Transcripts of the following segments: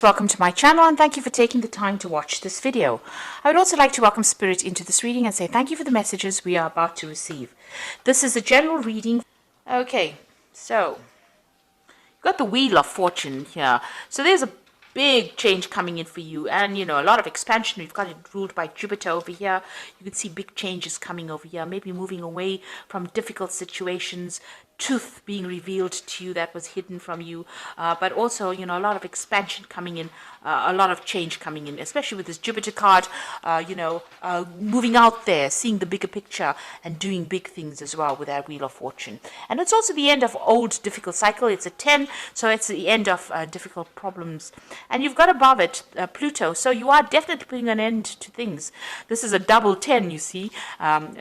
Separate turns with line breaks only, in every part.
Welcome to my channel and thank you for taking the time to watch this video. I would also like to welcome Spirit into this reading and say thank you for the messages we are about to receive. This is a general reading. Okay, so you've got the Wheel of Fortune here. So there's a big change coming in for you, and a lot of expansion. We've got it ruled by Jupiter over here. You can see big changes coming over here, maybe moving away from difficult situations, truth being revealed to you that was hidden from you, but also a lot of expansion coming in, a lot of change coming in, especially with this Jupiter card, moving out there, seeing the bigger picture and doing big things as well with that Wheel of Fortune. And it's also the end of old difficult cycle. It's a 10, so it's the end of difficult problems. And you've got above it Pluto, so you are definitely putting an end to things. This is a double 10, you see,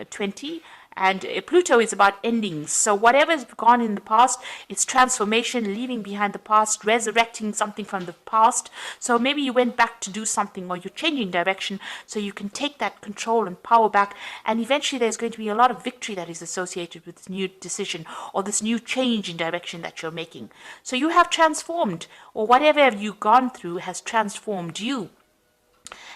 20. And Pluto is about endings. So whatever has gone in the past, it's transformation, leaving behind the past, resurrecting something from the past. So maybe you went back to do something, or you're changing direction so you can take that control and power back. And eventually there's going to be a lot of victory that is associated with this new decision or this new change in direction that you're making. So you have transformed, or whatever you've gone through has transformed you.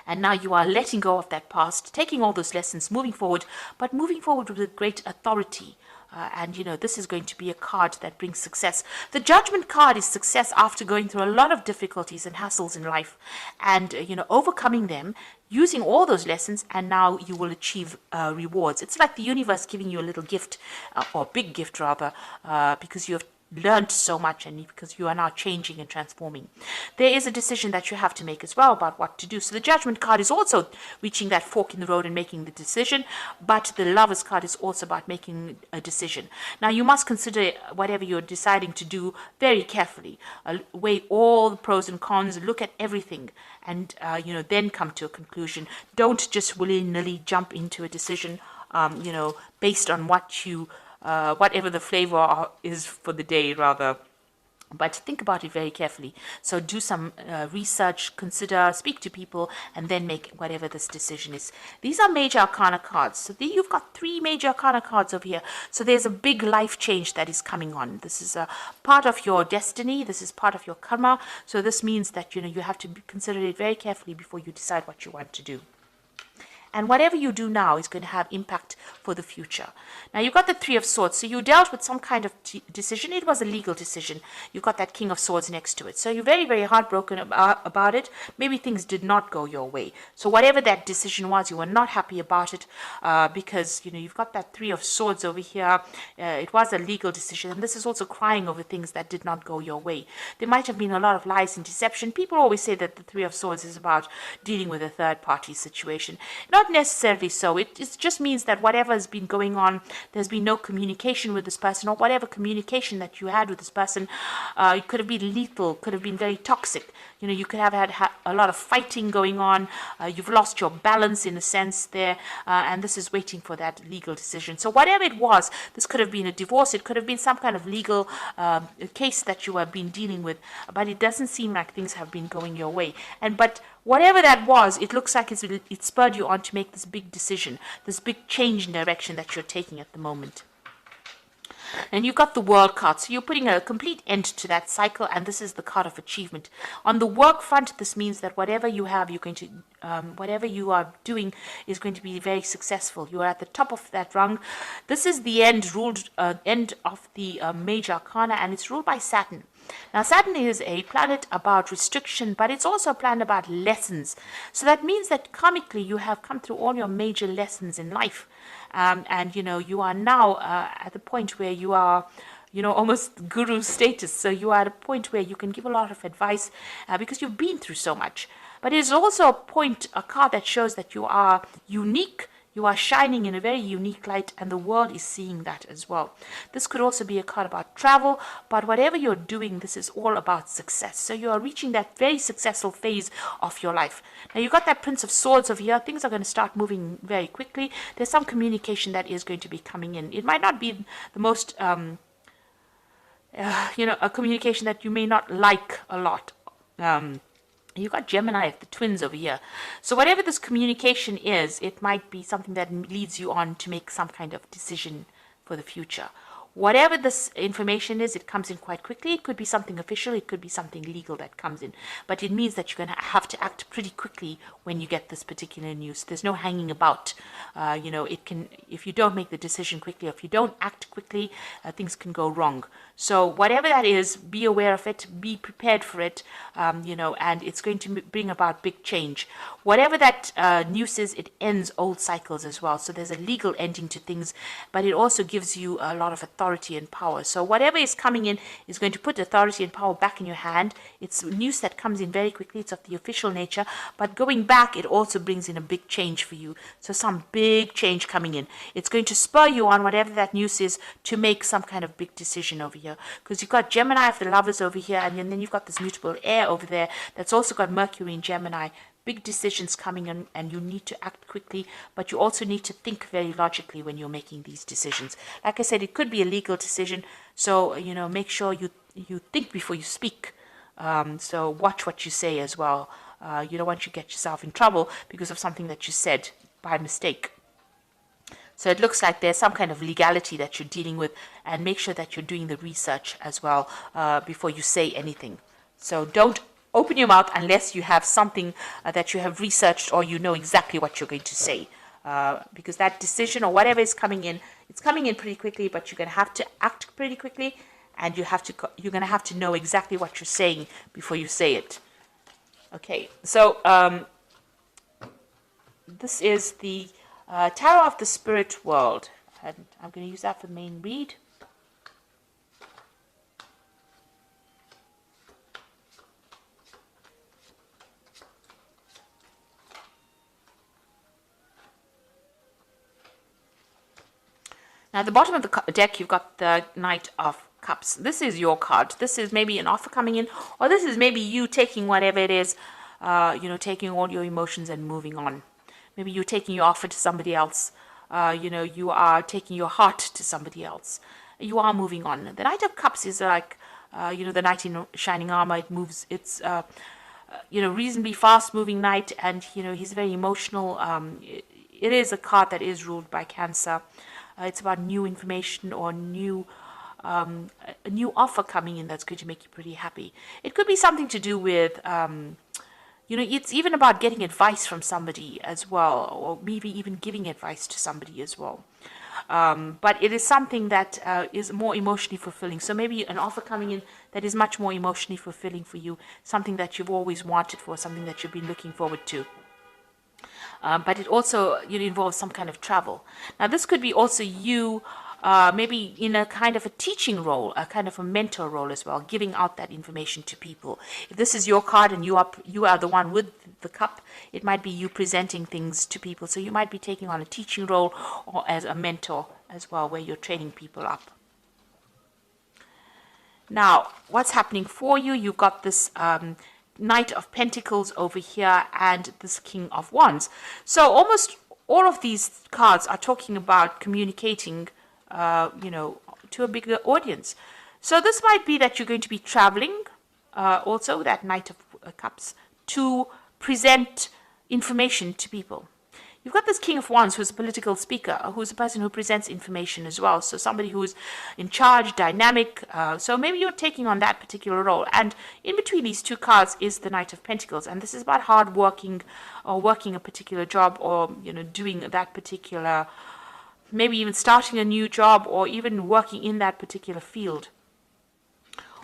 And now you are letting go of that past, taking all those lessons, moving forward, but moving forward with great authority. And this is going to be a card that brings success. The Judgment card is success after going through a lot of difficulties and hassles in life, and overcoming them, using all those lessons, and now you will achieve rewards. It's like the universe giving you a little gift, or a big gift rather, because you have learned so much, and because you are now changing and transforming. There is a decision that you have to make as well about what to do. So the Judgment card is also reaching that fork in the road and making the decision, but the Lovers card is also about making a decision. Now you must consider whatever you're deciding to do very carefully, weigh all the pros and cons, look at everything, and then come to a conclusion. Don't just willy-nilly jump into a decision based on what you whatever the flavor is for the day, rather. But think about it very carefully. So do some research, consider, speak to people, and then make whatever this decision is. These are major arcana cards. So you've got 3 major arcana cards over here. So there's a big life change that is coming on. This is a part of your destiny. This is part of your karma. So this means that you have to consider it very carefully before you decide what you want to do. And whatever you do now is going to have impact for the future. Now, you've got the 3 of Swords. So you dealt with some kind of decision. It was a legal decision. You've got that King of Swords next to it. So you're very, very heartbroken about it. Maybe things did not go your way. So whatever that decision was, you were not happy about it because, you've got that 3 of Swords over here. It was a legal decision. And this is also crying over things that did not go your way. There might have been a lot of lies and deception. People always say that the 3 of Swords is about dealing with a third-party situation. Not necessarily so. It just means that whatever has been going on, there's been no communication with this person, or whatever communication that you had with this person, it could have been lethal, could have been very toxic. You could have had a lot of fighting going on. You've lost your balance in a sense there, and this is waiting for that legal decision. So whatever it was, this could have been a divorce, it could have been some kind of legal case that you have been dealing with, but it doesn't seem like things have been going your way. But whatever that was, it looks like it spurred you on to make this big decision, this big change in direction that you're taking at the moment. And you've got the World card, so you're putting a complete end to that cycle, and this is the card of achievement. On the work front, this means that whatever you have, you're going to, whatever you are doing is going to be very successful. You are at the top of that rung. This is the end of the major arcana, and it's ruled by Saturn. Now, Saturn is a planet about restriction, but it's also a planet about lessons. So that means that karmically you have come through all your major lessons in life. And you are now at the point where you are, almost guru status. So you are at a point where you can give a lot of advice because you've been through so much. But it is also a card that shows that you are unique. You are shining in a very unique light, and the world is seeing that as well. This could also be a card about travel, but whatever you're doing, this is all about success. So you are reaching that very successful phase of your life. Now, you've got that Prince of Swords over here. Things are going to start moving very quickly. There's some communication that is going to be coming in. It might not be the most, a communication that you may not like a lot. You've got Gemini, the twins over here. So whatever this communication is, it might be something that leads you on to make some kind of decision for the future. Whatever this information is, it comes in quite quickly. It could be something official, it could be something legal that comes in. But it means that you're going to have to act pretty quickly when you get this particular news. There's no hanging about. It can, if you don't make the decision quickly, or if you don't act quickly, things can go wrong. So whatever that is, be aware of it, be prepared for it, and it's going to bring about big change. Whatever that news is, it ends old cycles as well. So there's a legal ending to things, but it also gives you a lot of authority and power. So whatever is coming in is going to put authority and power back in your hand. It's news that comes in very quickly. It's of the official nature, but going back, it also brings in a big change for you. So some big change coming in. It's going to spur you on, whatever that news is, to make some kind of big decision over here. Because you've got Gemini of the Lovers over here, and then you've got this mutable air over there that's also got Mercury in Gemini. Big decisions coming in, and you need to act quickly, but you also need to think very logically when you're making these decisions. Like I said, it could be a legal decision, so make sure you think before you speak. So watch what you say as well. You don't want to get yourself in trouble because of something that you said by mistake. So it looks like there's some kind of legality that you're dealing with, and make sure that you're doing the research as well before you say anything. So don't open your mouth unless you have something that you have researched, or you know exactly what you're going to say. Because that decision or whatever is coming in, it's coming in pretty quickly, but you're going to have to act pretty quickly, and you're going to have to know exactly what you're saying before you say it. Okay, so this is the Tarot of the Spirit World, and I'm going to use that for the main read. Now, at the bottom of the deck, you've got the Knight of Cups. This is your card. This is maybe an offer coming in, or this is maybe you taking whatever it is, taking all your emotions and moving on. Maybe you're taking your offer to somebody else. You are taking your heart to somebody else. You are moving on. The Knight of Cups is like, the knight in shining armor. It moves. It's, reasonably fast-moving knight, and, he's very emotional. It is a card that is ruled by Cancer. It's about new information or a new offer coming in that's going to make you pretty happy. It could be something to do with, it's even about getting advice from somebody as well, or maybe even giving advice to somebody as well. But it is something that is more emotionally fulfilling. So maybe an offer coming in that is much more emotionally fulfilling for you, something that you've always wanted for, something that you've been looking forward to. But it also involves some kind of travel. Now, this could be also you maybe in a kind of a teaching role, a kind of a mentor role as well, giving out that information to people. If this is your card and you are the one with the cup, it might be you presenting things to people. So you might be taking on a teaching role or as a mentor as well, where you're training people up. Now, what's happening for you? You've got this Knight of Pentacles over here and this King of Wands. So almost all of these cards are talking about communicating, to a bigger audience. So this might be that you're going to be traveling, also that Knight of Cups, to present information to people. You've got this King of Wands, who's a political speaker, who's a person who presents information as well. So somebody who's in charge, dynamic. So maybe you're taking on that particular role. And in between these two cards is the Knight of Pentacles. And this is about hard working or working a particular job, or, doing that particular, maybe even starting a new job, or even working in that particular field.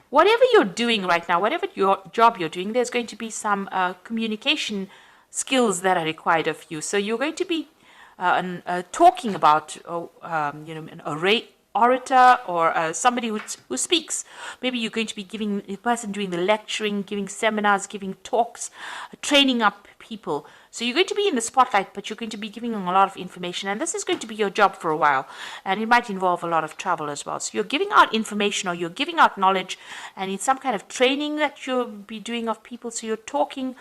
Whatever you're doing right now, whatever your job you're doing, there's going to be some communication skills that are required of you. So you're going to be talking about, an orator, or somebody who speaks. Maybe you're going to be giving a person doing the lecturing, giving seminars, giving talks, training up people. So you're going to be in the spotlight, but you're going to be giving them a lot of information, and this is going to be your job for a while, and it might involve a lot of travel as well. So you're giving out information, or you're giving out knowledge, and it's some kind of training that you'll be doing of people. So you're talking,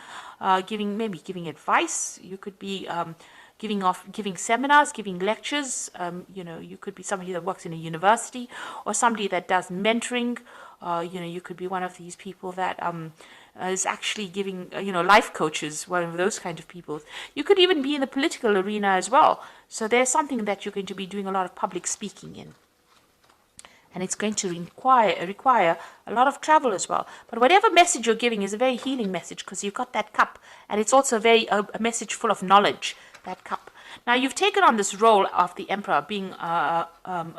giving advice. You could be giving seminars, giving lectures. You could be somebody that works in a university, or somebody that does mentoring. You could be one of these people that is actually giving, life coaches, one of those kind of people. You could even be in the political arena as well. So there's something that you're going to be doing a lot of public speaking in. and it's going to require a lot of travel as well. But whatever message you're giving is a very healing message, because you've got that cup, and it's also a message full of knowledge, that cup. Now, you've taken on this role of the emperor, being a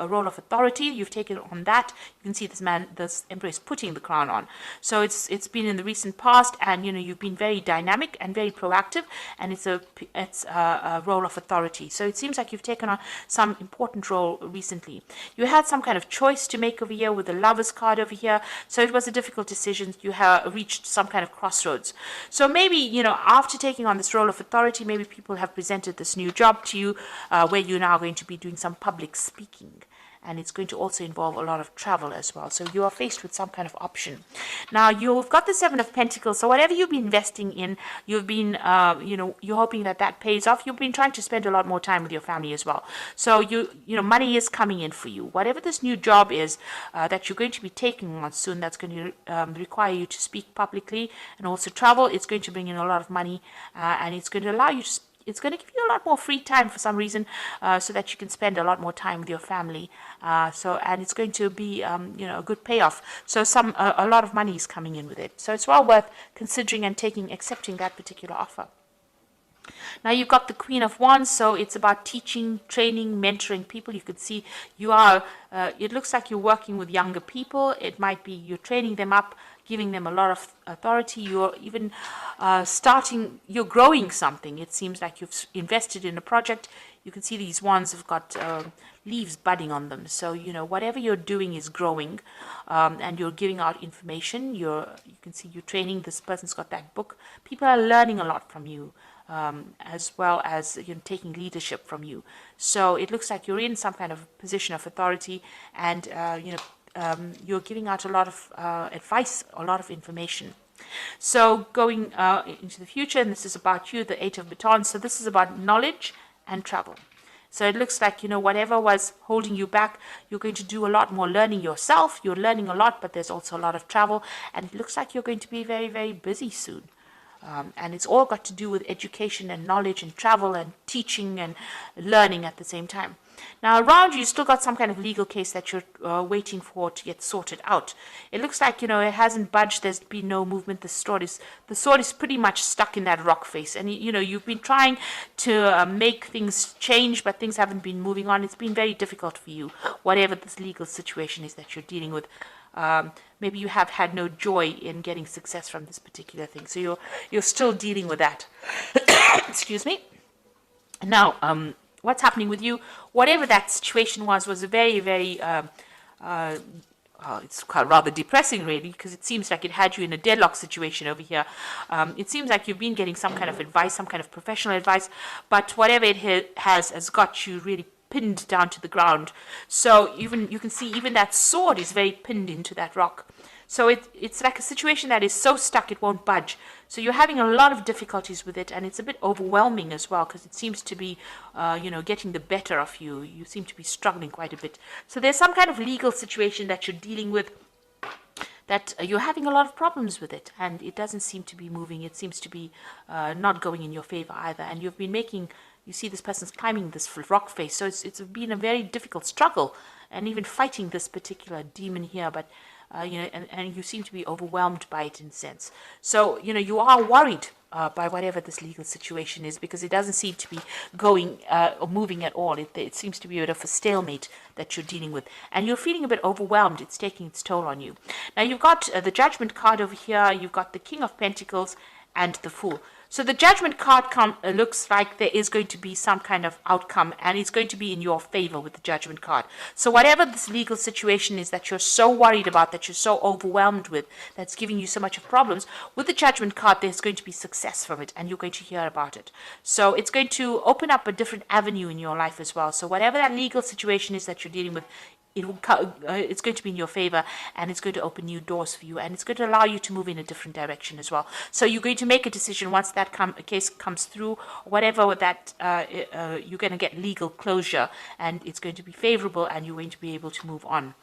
role of authority. You've taken on that. You can see this emperor is putting the crown on. So it's been in the recent past, and you've been very dynamic and very proactive, and it's a role of authority. So it seems like you've taken on some important role recently. You had some kind of choice to make over here with the Lovers card over here. So it was a difficult decision. You have reached some kind of crossroads. So maybe after taking on this role of authority, maybe people have presented this new job to you, where you're now going to be doing some public speaking, and it's going to also involve a lot of travel as well. So you are faced with some kind of option. Now, you've got the Seven of Pentacles, so whatever you've been investing in, you've been you're hoping that pays off. You've been trying to spend a lot more time with your family as well. So money is coming in for you. Whatever this new job is that you're going to be taking on soon, that's going to require you to speak publicly and also travel. It's going to bring in a lot of money, and it's going to allow you to it's going to give you a lot more free time for some reason, so that you can spend a lot more time with your family. And it's going to be a good payoff. So a lot of money is coming in with it. So it's well worth considering and accepting that particular offer. Now, you've got the Queen of Wands, so it's about teaching, training, mentoring people. You could see it looks like you're working with younger people. It might be you're training them up, giving them a lot of authority. You're even you're growing something. It seems like you've invested in a project. You can see these wands have got leaves budding on them. So, whatever you're doing is growing, and you're giving out information. You can see you're training. This person's got that book. People are learning a lot from you, as well as taking leadership from you. So it looks like you're in some kind of position of authority, and you're giving out a lot of advice, a lot of information. So going into the future, and this is about you, the Eight of Batons. So this is about knowledge and travel. So it looks like, whatever was holding you back, you're going to do a lot more learning yourself. You're learning a lot, but there's also a lot of travel, and it looks like you're going to be very, very busy soon. And it's all got to do with education and knowledge and travel and teaching and learning at the same time. Now, around you still got some kind of legal case that you're waiting for to get sorted out. It looks like, it hasn't budged. There's been no movement. The sword is pretty much stuck in that rock face. And, you've been trying to make things change, but things haven't been moving on. It's been very difficult for you, whatever this legal situation is that you're dealing with. Maybe you have had no joy in getting success from this particular thing. So you're still dealing with that. Excuse me. Now, what's happening with you, whatever that situation was a very, very, it's rather depressing, really, because it seems like it had you in a deadlock situation over here. It seems like you've been getting some kind of advice, some kind of professional advice, but whatever it has got you really pinned down to the ground. So you can see even that sword is very pinned into that rock. So it's like a situation that is so stuck it won't budge. So you're having a lot of difficulties with it, and it's a bit overwhelming as well, because it seems to be, getting the better of you. You seem to be struggling quite a bit. So there's some kind of legal situation that you're dealing with, that you're having a lot of problems with it, and it doesn't seem to be moving. It seems to be not going in your favor either. And you've been you see this person's climbing this rock face. So it's been a very difficult struggle, and even fighting this particular demon here, but and you seem to be overwhelmed by it in a sense. So, you are worried by whatever this legal situation is, because it doesn't seem to be going or moving at all. It seems to be a bit of a stalemate that you're dealing with, and you're feeling a bit overwhelmed. It's taking its toll on you. Now, you've got the Judgment card over here. You've got the King of Pentacles and the Fool. So the Judgment card looks like there is going to be some kind of outcome, and it's going to be in your favor with the Judgment card. So whatever this legal situation is that you're so worried about, that you're so overwhelmed with, that's giving you so much of problems, with the Judgment card, there's going to be success from it, and you're going to hear about it. So it's going to open up a different avenue in your life as well. So whatever that legal situation is that you're dealing with, it's going to be in your favor, and it's going to open new doors for you, and it's going to allow you to move in a different direction as well. So you're going to make a decision once that case comes through, whatever that you're going to get legal closure, and it's going to be favorable, and you're going to be able to move on.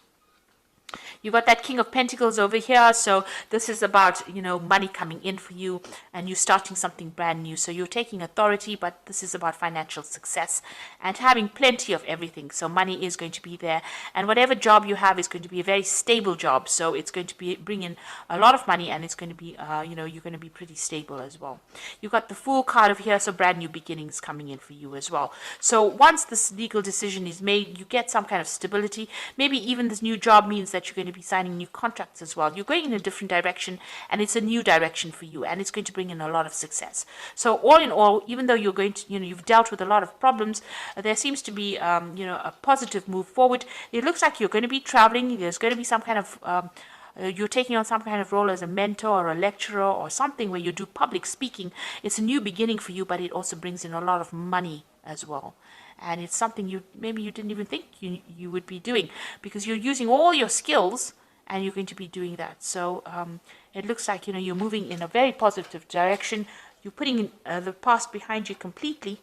You got that King of Pentacles over here. So this is about, money coming in for you and you starting something brand new. So you're taking authority, but this is about financial success and having plenty of everything. So money is going to be there. And whatever job you have is going to be a very stable job. So it's going to be bring in a lot of money and it's going to be, you're going to be pretty stable as well. You got the Fool card over here. So brand new beginnings coming in for you as well. So once this legal decision is made, you get some kind of stability. Maybe even this new job means that you're going to be signing new contracts as well. You're going in a different direction and it's a new direction for you and it's going to bring in a lot of success. So all in all, even though you're going to, you've dealt with a lot of problems, there seems to be, a positive move forward. It looks like you're going to be traveling. There's going to be some kind of, you're taking on some kind of role as a mentor or a lecturer or something where you do public speaking. It's a new beginning for you, but it also brings in a lot of money as well. And it's something maybe you didn't even think you would be doing because you're using all your skills and you're going to be doing that. So it looks like, you're moving in a very positive direction. You're putting the past behind you completely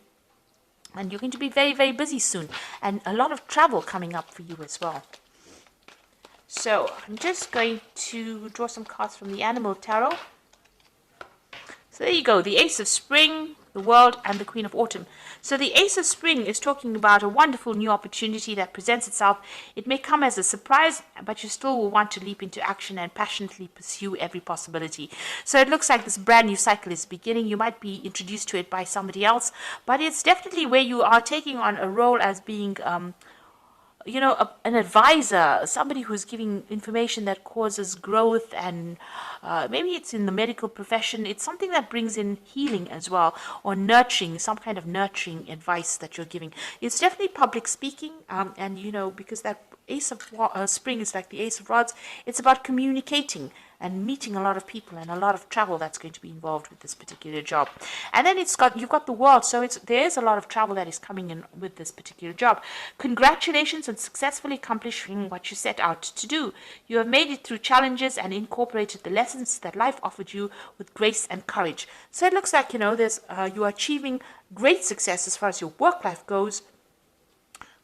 and you're going to be very, very busy soon and a lot of travel coming up for you as well. So I'm just going to draw some cards from the Animal Tarot. So there you go, the Ace of Spring, the World, and the Queen of Autumn. So the Ace of Spring is talking about a wonderful new opportunity that presents itself. It may come as a surprise, but you still will want to leap into action and passionately pursue every possibility. So it looks like this brand new cycle is beginning. You might be introduced to it by somebody else, but it's definitely where you are taking on a role as being an advisor, somebody who's giving information that causes growth and maybe it's in the medical profession. It's something that brings in healing as well or nurturing, some kind of nurturing advice that you're giving. It's definitely public speaking and, because that Ace of Spring is like the Ace of Rods, it's about communicating and meeting a lot of people and a lot of travel that's going to be involved with this particular job. And then you've got the World, so there's a lot of travel that is coming in with this particular job. Congratulations on successfully accomplishing what you set out to do. You have made it through challenges and incorporated the lessons that life offered you with grace and courage. So it looks like, you are achieving great success as far as your work life goes.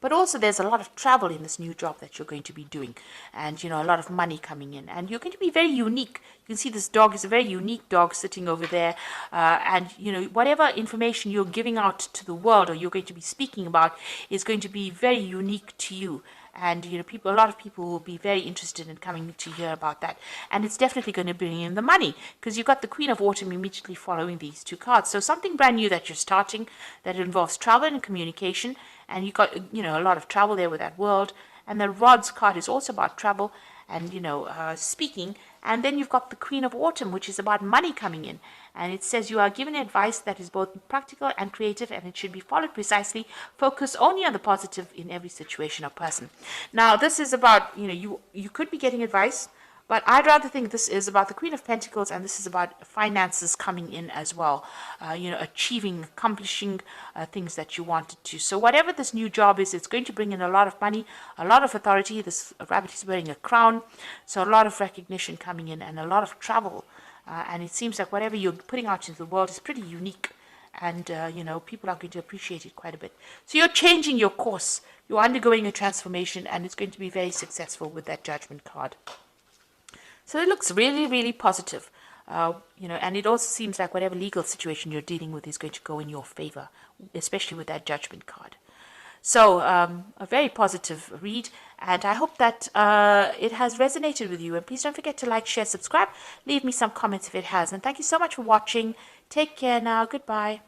But also there's a lot of travel in this new job that you're going to be doing and, a lot of money coming in. And you're going to be very unique. You can see this dog is a very unique dog sitting over there. And, whatever information you're giving out to the world or you're going to be speaking about is going to be very unique to you. And, a lot of people will be very interested in coming to hear about that. And it's definitely going to bring in the money because you've got the Queen of Autumn immediately following these two cards. So something brand new that you're starting that involves travel and communication. And you got, a lot of travel there with that World. And the Rods card is also about travel and, speaking. And then you've got the Queen of Autumn, which is about money coming in. And it says you are given advice that is both practical and creative, and it should be followed precisely. Focus only on the positive in every situation or person. Now, this is about, you could be getting advice, but I'd rather think this is about the Queen of Pentacles, and this is about finances coming in as well. Achieving, accomplishing things that you wanted to. So whatever this new job is, it's going to bring in a lot of money, a lot of authority. This rabbit is wearing a crown, so a lot of recognition coming in and a lot of travel. And it seems like whatever you're putting out into the world is pretty unique. And, people are going to appreciate it quite a bit. So you're changing your course. You're undergoing a transformation, and it's going to be very successful with that Judgment card. So it looks really, really positive, and it also seems like whatever legal situation you're dealing with is going to go in your favor, especially with that Judgment card. So a very positive read, and I hope that it has resonated with you. And please don't forget to like, share, subscribe. Leave me some comments if it has. And thank you so much for watching. Take care now. Goodbye.